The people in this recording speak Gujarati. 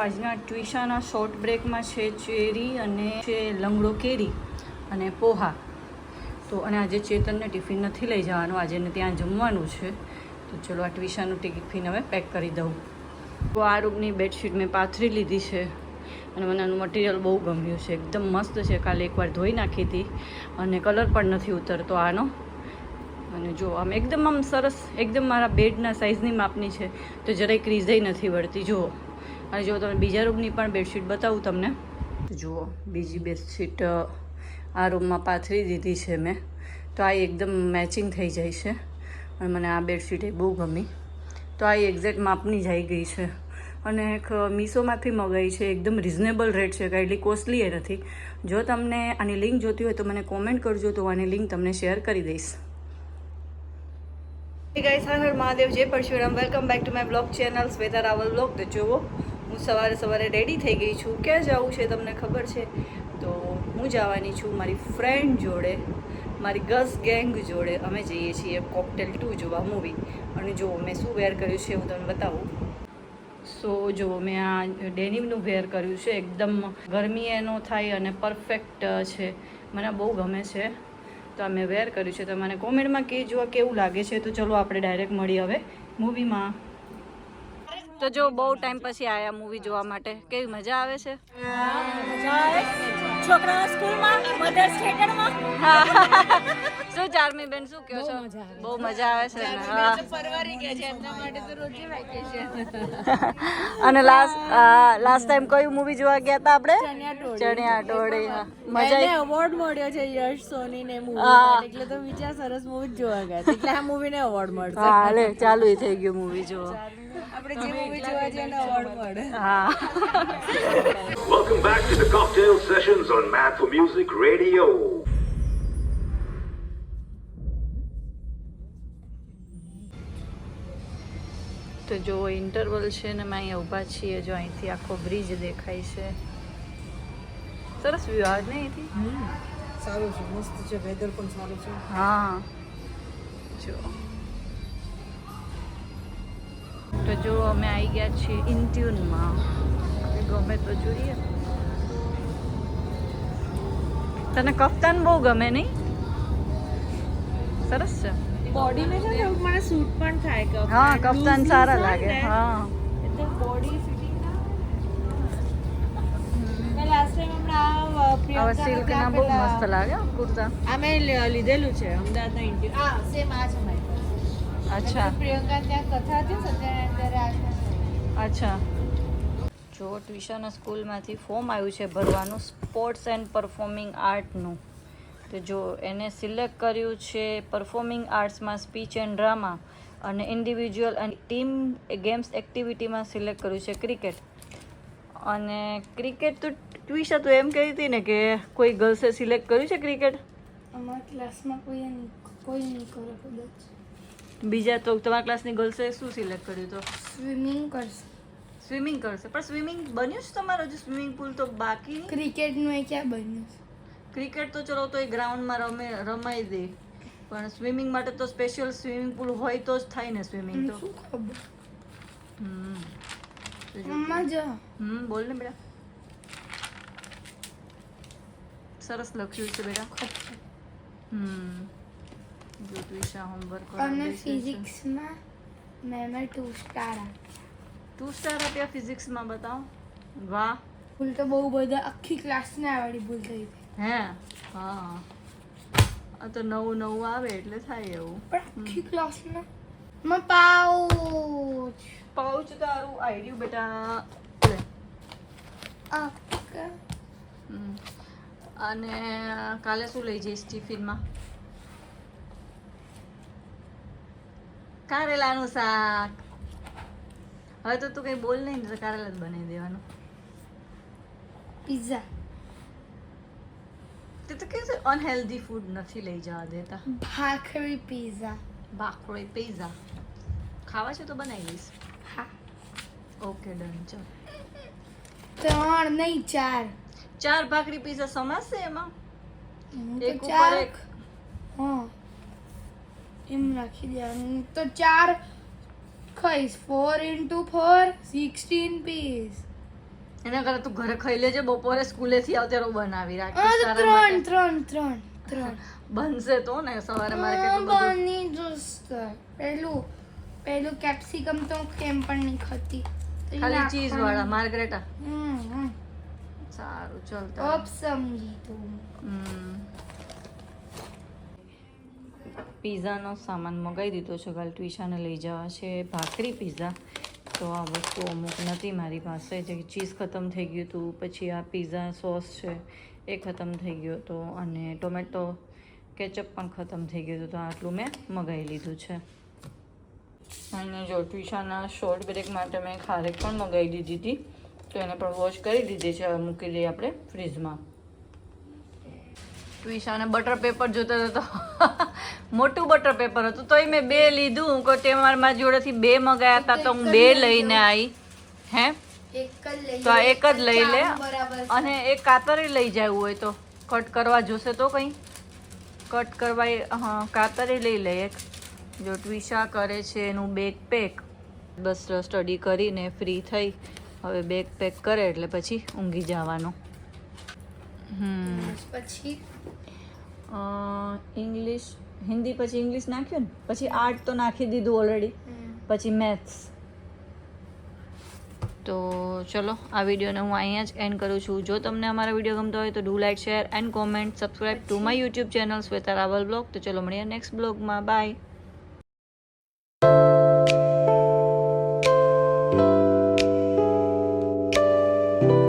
આજના ટ્યુશનના શોર્ટ બ્રેકમાં છે ચેરી અને છે લંગડો કેરી અને પોહા. તો અને આજે ચેતનને ટિફિન નથી લઈ જવાનું, આજે એને ત્યાં જમવાનું છે. તો ચલો આ ટ્યુશનનું ટિફિન હવે પેક કરી દઉં. તો આ રૂમની બેડશીટ મેં પાથરી લીધી છે અને મને આનું મટીરિયલ બહુ ગમ્યું છે, એકદમ મસ્ત છે. કાલે એકવાર ધોઈ નાખી હતી અને કલર પણ નથી ઉતરતો આનો. અને જો આમ એકદમ સરસ, એકદમ મારા બેડના સાઇઝની માપની છે, તો જરાય ક્રીઝય નથી વળતી. જુઓ, અને જો તમે બીજા રૂમની પણ બેડશીટ બતાવું તમને. જુઓ, બીજી બેડશીટ આ રૂમમાં પાથરી દીધી છે મેં, તો આ એકદમ મેચિંગ થઈ જાય છે અને મને આ બેડશીટ એ બહુ ગમી. તો આ એક્ઝેક્ટ માપની જ આવી ગઈ છે અને મીશોમાંથી મંગાવી છે. એકદમ રિઝનેબલ રેટ છે, કાંઈ એટલી કોસ્ટલી એ નથી. જો તમને આની લિંક જોતી હોય તો મને કોમેન્ટ કરજો, તો આની લિંક તમને શેર કરી દઈશ. ગાઈસ, હર હર મહાદેવ, જય Parshuram. Welcome back to my blog channel Shweta Rawal blog. તો જુઓ, હું સવારે રેડી થઈ ગઈ છું. ક્યાં જવું છે તમને ખબર છે? તો હું જવાની છું મારી ફ્રેન્ડ જોડે, મારી ગર્લ્સ ગેંગ જોડે. અમે જઈએ છીએ કોકટેલ 2 જોવા મૂવી. અને જુઓ મેં શું વેર કર્યું છે હું તમને બતાવું. સો જુઓ, મેં આ ડેનિમનું વેર કર્યું છે. એકદમ ગરમી એનો થાય અને પરફેક્ટ છે, મને બહુ ગમે છે. તો આ મેં વેર કર્યું છે. તો મને કોમેન્ટમાં કહેજો કેવું લાગે છે. તો ચલો આપણે ડાયરેક્ટ મળી હવે મૂવીમાં. તો જો બહુ ટાઈમ પછી આયા મૂવી જોવા માટે. કેવી મજા આવે છે? છોકરાઓ સ્કૂલમાં, મધર્સ થિયેટરમાં. શું ચાર્મી બેન, શું કહો છો? બહુ મજા આવે છે ને? હા, પરવારી ગયા છે એમના માટે તો રોજ વેકેશન. અને લાસ્ટ ટાઈમ કયું મૂવી જોવા ગયા હતા આપણે? ચણિયા ટોળી. મજા એવોર્ડ મળ્યો છે યશ સોની ને મૂવી, એટલે તો વિચાર સરસ મૂવી જોવા ગયા, એટલે આ મૂવી ને એવોર્ડ મળશે. હા, લે ચાલુ થઈ ગયું મૂવી જોવા. આપણે જે મૂવી જોવા જઈએ એને એવોર્ડ મળે. હા. Welcome back to the cocktail sessions on Mad for Music Radio. તો જો ઇન્ટરવલ છે ને, અમે અહીંયા ઊભા છીએ. જો અહીંથી આખો બ્રિજ દેખાય છે. સરસ વ્યૂ આવે ને અહીંથી. સારું છે, મસ્ત છે, વેધર પણ સારું છે. હા, જો તો જો અમે આવી ગયા છીએ ઇન્ટ્યુનમાં. ગમે તો જોઈએ. તને કફતાન બહુ ગમે નહીં? સરસ છે. બોડી મે છે ને મને સૂટ પણ થાય કફતાન. હા, કફતાન સારા લાગે. હા, એટલે બોડી ફિટિંગ ના. મે લાસ્ટ ટાઈમ હમણાં હવે સિલ્કના બહુ મસ્ત લાગે કુર્તા. આ મેં લીધેલું છે અમદાવાદના ઇન્ટિરિયર. હા, સેમ આ છે મારી. અચ્છા પ્રિયંકા ત્યાં કથા હતી સત્યનારાયણ. અચ્છા. જો ટ્યુશન સ્કૂલમાંથી ફોર્મ આવ્યું છે ભરવાનું, સ્પોર્ટ્સ એન્ડ પરફોર્મિંગ આર્ટનું. તો જો એને સિલેક્ટ કર્યું છે પરફોર્મિંગ આર્ટ્સમાં સ્પીચ એન્ડ ડ્રામા, અને ઇન્ડિવિજ્યુઅલ અને ટીમ ગેમ્સ એક્ટિવિટીમાં સિલેક્ટ કર્યું છે ક્રિકેટ. અને ક્રિકેટ તો ટ્યુશન તો એમ કહી હતી ને કે કોઈ ગર્લ્સે સિલેક્ટ કર્યું છે ક્રિકેટ? અમારા ક્લાસમાં કોઈ નહીં કરે કદાચ. બીજા તો તમારા ક્લાસની ગર્લ્સે શું સિલેક્ટ કર્યું? તો સ્વિમિંગ કરશે. સ્વિમિંગ કરશે. પણ સ્વિમિંગ બન્યું છે તમારું? હજુ સ્વિમિંગ પુલ તો બાકી. ક્રિકેટનું એ ક્યાં બન્યું છે? ક્રિકેટ તો ચલો તો એ ગ્રાઉન્ડમાં રમાઈ દે, પણ સ્વિમિંગ માટે તો સ્પેશિયલ સ્વિમિંગ પુલ હોય તો જ થાય ને સ્વિમિંગ તો. શું ખબર. હમ મમ્મા જો બોલ ને બેટા. સરસ લખ્યું છે બેટા. જો ટ્યુશન હોમવર્ક અને ફિઝિક્સમાં મેમે 2 સ્ટાર આપ્યા. 2 સ્ટાર આપ્યા ફિઝિક્સમાં? બતાવો. વાહ. ભૂલ તો બહુ બધા, આખી ક્લાસને આવડી ભૂલ થઈ હતી. હે? હા, આ તો નવું આવે એટલે થાય એવું. પણ આખી ક્લાસને માં પાઉચ પાઉચ તારું આઈડિયું બેટા. લે. અને કાલે શું લઈ જઈશ ટિફિનમાં? કારેલાનું શાક. હવે તો તું કઈ બોલ નહીં ને, તો કારેલા જ બનાવી દેવાનું. પિઝા. તે તો કે અનહેલ્ધી ફૂડ નથી લઈ જવા દેતા. ભાખરી પિઝા. ભાખરી પિઝા ખાવા છે તો બનાવી દઈશ. હા, ઓકે, ડન. ચાલ 3 નહીં 4. 4 ભાખરી પિઝા સમાશે એમાં? એક ઉપર 4. એક. હા, એમ રાખી દેવાનું. તો 4 ખાઈશ. 4 × 4 16 પીસ. એના કરતાં તું ઘરે ખાઈ લેજે, બપોરે સ્કૂલેથી આવ ત્યારે હું બનાવી રાખીશ તારા માટે. ત્રણ બનશે તો ને સવારે મારે કેટલું બધું. બની જશે. પેલું કેપ્સિકમ તો કેમ પણ નહીં ખાતી. તો એ ખાલી ચીઝ નાખવાનું. વાળા માર્ગરેટા. હમ. સારું ચાલ. અબ સમજી તું. પીઝાનો સામાન મંગાવી દીધો છે, કાલ ટ્વિશાને લઈ જવા છે ભાખરી પીઝા. તો આ વસ્તુ અમુક નથી મારી પાસે, જે ચીઝ ખતમ થઈ ગયું હતું, પછી આ પીઝા સોસ છે એ ખતમ થઈ ગયો હતો, અને ટોમેટો કેચઅપ પણ ખતમ થઈ ગયું હતું. તો આટલું મેં મંગાવી લીધું છે. અને જો ટ્વિશાના શોર્ટ બ્રેક માટે મેં ખારેક પણ મંગાવી દીધી હતી, તો એને પણ વોશ કરી દીધી છે. હવે મૂકી દઈએ આપણે ફ્રીજમાં. ટ્વિશાને બટર પેપર જોતા હતા તો મોટું બટર પેપર હતું, તોય મેં 2 લીધું. કે તે મારા જોડેથી 2 મંગાયા હતા તો હું 2 લઈને આવી. હે એક જ લઈ તો આ એક જ લઈ લે, બરાબર. અને એક કાતરે લઈ જવું હોય તો કટ કરવા જોશે તો કંઈ કટ કરવા. હા કાતરે લઈ લે એક. જો ટ્વિશા કરે છે એનું બેગ પેક. બસ સ્ટડી કરીને ફ્રી થઈ, હવે બેગ પેક કરે એટલે પછી ઊંઘી જવાનું. પછી ઇંગ્લિશ હિન્દી પછી ઇંગ્લિશ નાખ્યું ને, પછી આર્ટ તો નાખી દીધું ઓલરેડી, પછી મેથ્સ. તો ચલો આ વિડીયોને હું અહીંયા જ એન્ડ કરું છું. જો તમને અમારા વિડીયો ગમતો હોય તો do like, share and comment, subscribe to my YouTube channel Shweta Rawal blog. તો ચલો મળીએ નેક્સ્ટ બ્લોગમાં. બાય.